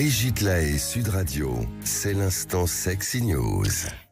Brigitte Lahaie, Sud Radio, c'est l'instant Sexy News.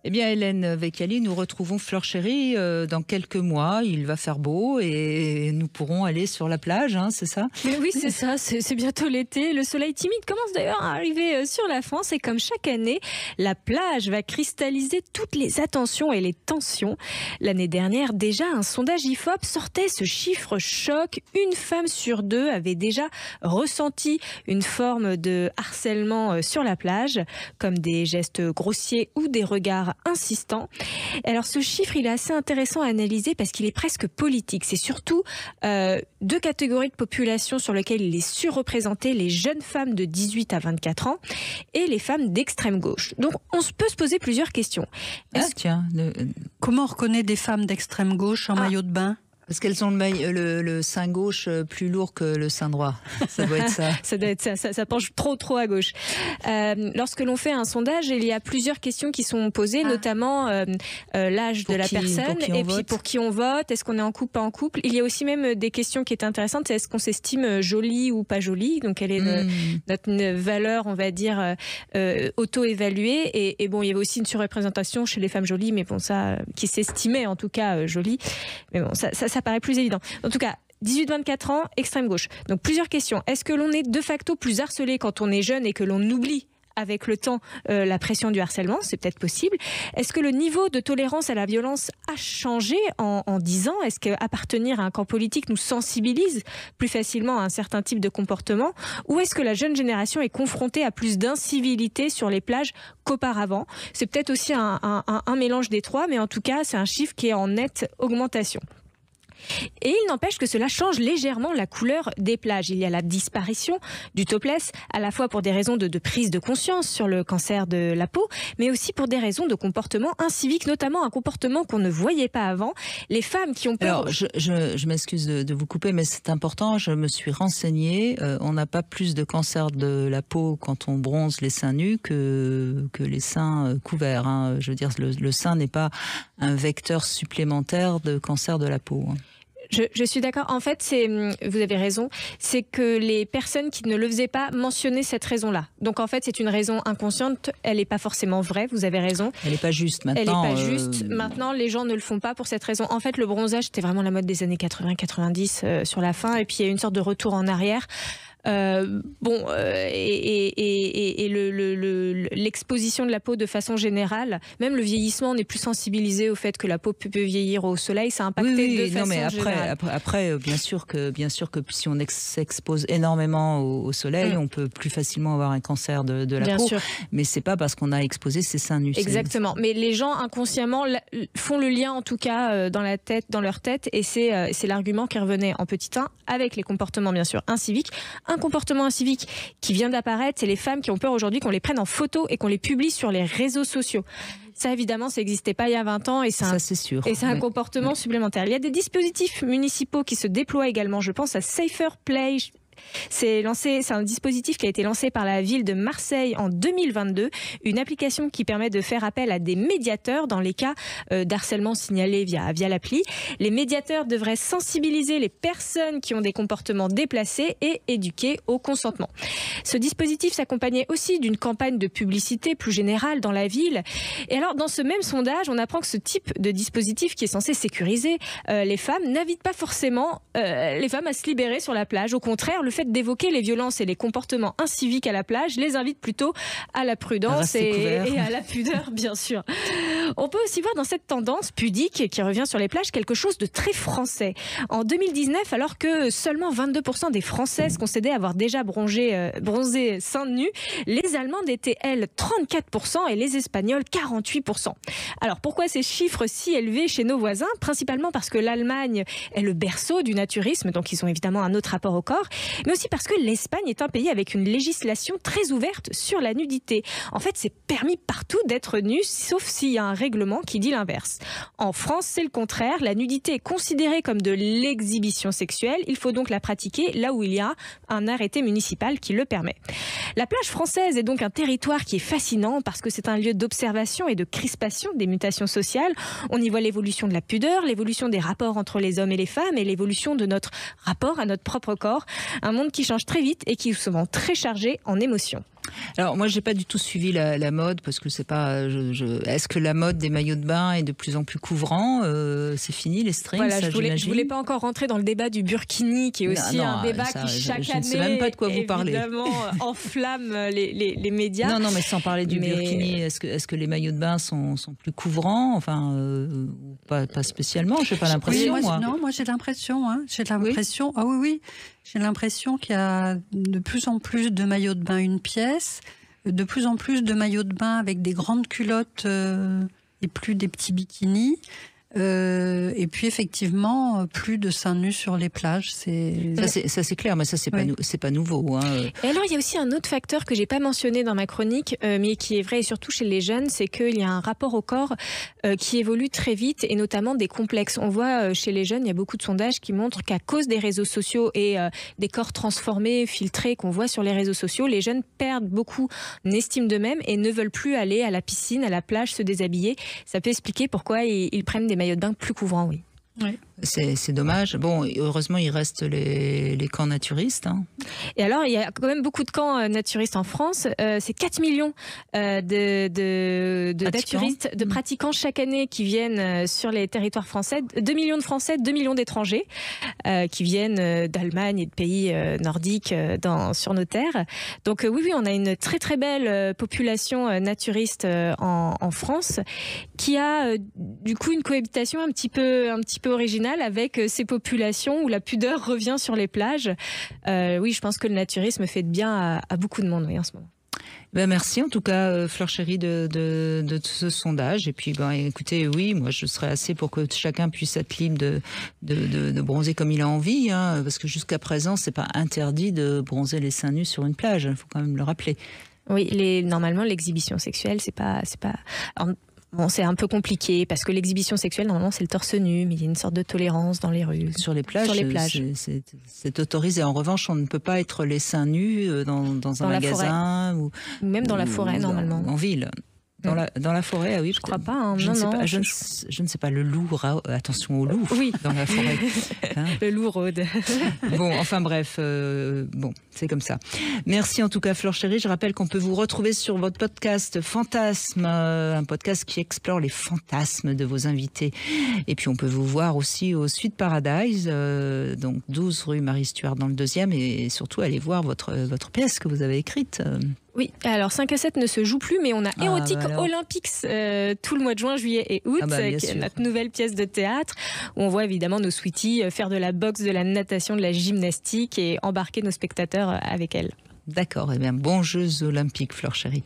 Eh bien, Hélène Vecchiali, nous retrouvons Fleur Chérie dans quelques mois. Il va faire beau et nous pourrons aller sur la plage, hein, c'est ça? Mais oui, c'est ça, c'est bientôt l'été. Le soleil timide commence d'ailleurs à arriver sur la France et comme chaque année, la plage va cristalliser toutes les attentions et les tensions. L'année dernière, déjà, un sondage IFOP sortait ce chiffre choc. Une femme sur deux avait déjà ressenti une forme de harcèlement sur la plage, comme des gestes grossiers ou des regards insistant. Alors ce chiffre, il est assez intéressant à analyser parce qu'il est presque politique. C'est surtout deux catégories de population sur lesquelles il est surreprésenté, les jeunes femmes de 18 à 24 ans et les femmes d'extrême gauche. Donc on peut se poser plusieurs questions. Comment on reconnaît des femmes d'extrême gauche en maillot de bain? Parce qu'elles ont le sein gauche plus lourd que le sein droit. Ça doit être ça. Ça doit être ça. Ça penche trop à gauche. Lorsque l'on fait un sondage, il y a plusieurs questions qui sont posées, notamment l'âge de la personne et puis pour qui on vote. Est-ce qu'on est en couple, pas en couple? Il y a aussi même des questions qui étaient intéressantes. C'est est-ce qu'on s'estime jolie ou pas jolie? Donc quelle est notre valeur, on va dire, auto-évaluée. Et bon, il y avait aussi une surreprésentation chez les femmes jolies, mais bon, ça, qui s'estimaient en tout cas jolies. Mais bon, ça paraît plus évident. En tout cas, 18-24 ans, extrême gauche. Donc plusieurs questions. Est-ce que l'on est de facto plus harcelé quand on est jeune et que l'on oublie avec le temps la pression du harcèlement? C'est peut-être possible. Est-ce que le niveau de tolérance à la violence a changé en 10 ans? Est-ce qu'appartenir à un camp politique nous sensibilise plus facilement à un certain type de comportement? Ou est-ce que la jeune génération est confrontée à plus d'incivilité sur les plages qu'auparavant? C'est peut-être aussi un mélange des trois, mais en tout cas, c'est un chiffre qui est en nette augmentation. Et il n'empêche que cela change légèrement la couleur des plages. Il y a la disparition du topless, à la fois pour des raisons de prise de conscience sur le cancer de la peau, mais aussi pour des raisons de comportement incivique, notamment un comportement qu'on ne voyait pas avant. Les femmes qui ont peur... Alors, je m'excuse de vous couper, mais c'est important, je me suis renseignée. On n'a pas plus de cancer de la peau quand on bronze les seins nus que les seins couverts. Hein. Je veux dire, le sein n'est pas un vecteur supplémentaire de cancer de la peau. Hein. Je suis d'accord. En fait, vous avez raison. C'est que les personnes qui ne le faisaient pas mentionnaient cette raison-là. Donc, en fait, c'est une raison inconsciente. Elle n'est pas forcément vraie. Vous avez raison. Elle n'est pas juste maintenant. Elle n'est pas juste. Maintenant, les gens ne le font pas pour cette raison. En fait, le bronzage, c'était vraiment la mode des années 80-90 sur la fin. Et puis, il y a une sorte de retour en arrière. L'exposition de la peau de façon générale, même le vieillissement, on est plus sensibilisé au fait que la peau peut vieillir au soleil, ça a impacté de façon générale. Après, bien sûr que si on s'expose énormément au soleil, on peut plus facilement avoir un cancer de la peau. Sûr. Mais c'est pas parce qu'on a exposé ses seins nus. Exactement. Mais les gens inconsciemment font le lien, en tout cas dans leur tête, et c'est l'argument qui revenait en petit 1 avec les comportements bien sûr inciviques. Un comportement incivique qui vient d'apparaître, c'est les femmes qui ont peur aujourd'hui qu'on les prenne en photo et qu'on les publie sur les réseaux sociaux. Ça, évidemment, ça n'existait pas il y a 20 ans et c'est sûr. Et c'est un comportement supplémentaire. Il y a des dispositifs municipaux qui se déploient également. Je pense à Safer Play. C'est un dispositif qui a été lancé par la ville de Marseille en 2022, une application qui permet de faire appel à des médiateurs dans les cas d'harcèlement signalé via l'appli. Les médiateurs devraient sensibiliser les personnes qui ont des comportements déplacés et éduquer au consentement. Ce dispositif s'accompagnait aussi d'une campagne de publicité plus générale dans la ville. Et alors, dans ce même sondage, on apprend que ce type de dispositif qui est censé sécuriser les femmes n'invite pas forcément les femmes à se libérer sur la plage. Au contraire, le fait d'évoquer les violences et les comportements inciviques à la plage les invite plutôt à la prudence et à la pudeur, bien sûr. On peut aussi voir dans cette tendance pudique qui revient sur les plages quelque chose de très français. En 2019, alors que seulement 22% des Françaises concédaient avoir déjà bronzé seins nus, les Allemandes étaient, elles, 34% et les Espagnols, 48%. Alors pourquoi ces chiffres si élevés chez nos voisins? Principalement parce que l'Allemagne est le berceau du naturisme, donc ils ont évidemment un autre rapport au corps, mais aussi parce que l'Espagne est un pays avec une législation très ouverte sur la nudité. En fait, c'est permis partout d'être nu, sauf s'il y a un règlement qui dit l'inverse. En France, c'est le contraire. La nudité est considérée comme de l'exhibition sexuelle. Il faut donc la pratiquer là où il y a un arrêté municipal qui le permet. La plage française est donc un territoire qui est fascinant parce que c'est un lieu d'observation et de crispation des mutations sociales. On y voit l'évolution de la pudeur, l'évolution des rapports entre les hommes et les femmes et l'évolution de notre rapport à notre propre corps. Un monde qui change très vite et qui est souvent très chargé en émotions. Alors moi, j'ai pas du tout suivi la mode parce que c'est pas. Est-ce que la mode des maillots de bain est de plus en plus couvrant? C'est fini les strings. Voilà, ça, je voulais pas encore rentrer dans le débat du burkini, qui est aussi un débat qui chaque année, ne sais même pas de quoi vous parlez. Évidemment, enflamme les médias. Non, mais sans parler du burkini, est-ce que les maillots de bain sont plus couvrants? Enfin, pas spécialement. J'ai pas l'impression. Oui, moi j'ai l'impression. J'ai l'impression. Oui. Ah oui. J'ai l'impression qu'il y a de plus en plus de maillots de bain une pièce, de plus en plus de maillots de bain avec des grandes culottes et plus des petits bikinis. Et puis effectivement, plus de seins nus sur les plages. Ça c'est clair, mais ça c'est pas nouveau. Et alors il y a aussi un autre facteur que j'ai pas mentionné dans ma chronique, mais qui est vrai et surtout chez les jeunes, c'est qu'il y a un rapport au corps qui évolue très vite, et notamment des complexes. On voit chez les jeunes, il y a beaucoup de sondages qui montrent qu'à cause des réseaux sociaux et des corps transformés, filtrés qu'on voit sur les réseaux sociaux, les jeunes perdent beaucoup d'estime d'eux-mêmes et ne veulent plus aller à la piscine, à la plage, se déshabiller. Ça peut expliquer pourquoi ils prennent des maillots de bain plus couvrants, oui. C'est dommage. Bon, heureusement, il reste les camps naturistes. Et alors, il y a quand même beaucoup de camps naturistes en France. C'est 4 millions de naturistes, de pratiquants chaque année qui viennent sur les territoires français. 2 millions de Français, 2 millions d'étrangers qui viennent d'Allemagne et de pays nordiques sur nos terres. Donc oui, on a une très très belle population naturiste en France qui a du coup une cohabitation un petit peu originale avec ces populations où la pudeur revient sur les plages. Oui, je pense que le naturisme fait de bien à beaucoup de monde en ce moment. Merci en tout cas Fleur Chérie de ce sondage. Et puis écoutez, oui, moi je serais assez pour que chacun puisse être libre de bronzer comme il a envie, parce que jusqu'à présent c'est pas interdit de bronzer les seins nus sur une plage, il faut quand même le rappeler. Oui, normalement l'exhibition sexuelle c'est pas. Alors, bon, c'est un peu compliqué parce que l'exhibition sexuelle, normalement, c'est le torse nu, mais il y a une sorte de tolérance dans les rues. Sur les plages, c'est autorisé. En revanche, on ne peut pas être les seins nus dans un magasin ou même dans la forêt, normalement. En ville. Dans la forêt, oui. Je crois pas. Je ne sais pas. Le loup, attention au loup. Oui. Dans la forêt. Le loup rôde. Bon, enfin bref, c'est comme ça. Merci en tout cas, Fleur Chérie. Je rappelle qu'on peut vous retrouver sur votre podcast Fantasme, un podcast qui explore les fantasmes de vos invités. Et puis on peut vous voir aussi au Suite Paradise, donc 12 rue Marie-Stuart dans le 2e, et surtout aller voir votre pièce que vous avez écrite. Oui, alors 5 à 7 ne se joue plus, mais on a Erotic Olympics tout le mois de juin, juillet et août, qui est notre nouvelle pièce de théâtre, où on voit évidemment nos sweeties faire de la boxe, de la natation, de la gymnastique et embarquer nos spectateurs avec elles. D'accord, eh bien, bons Jeux Olympiques, Fleur Chérie.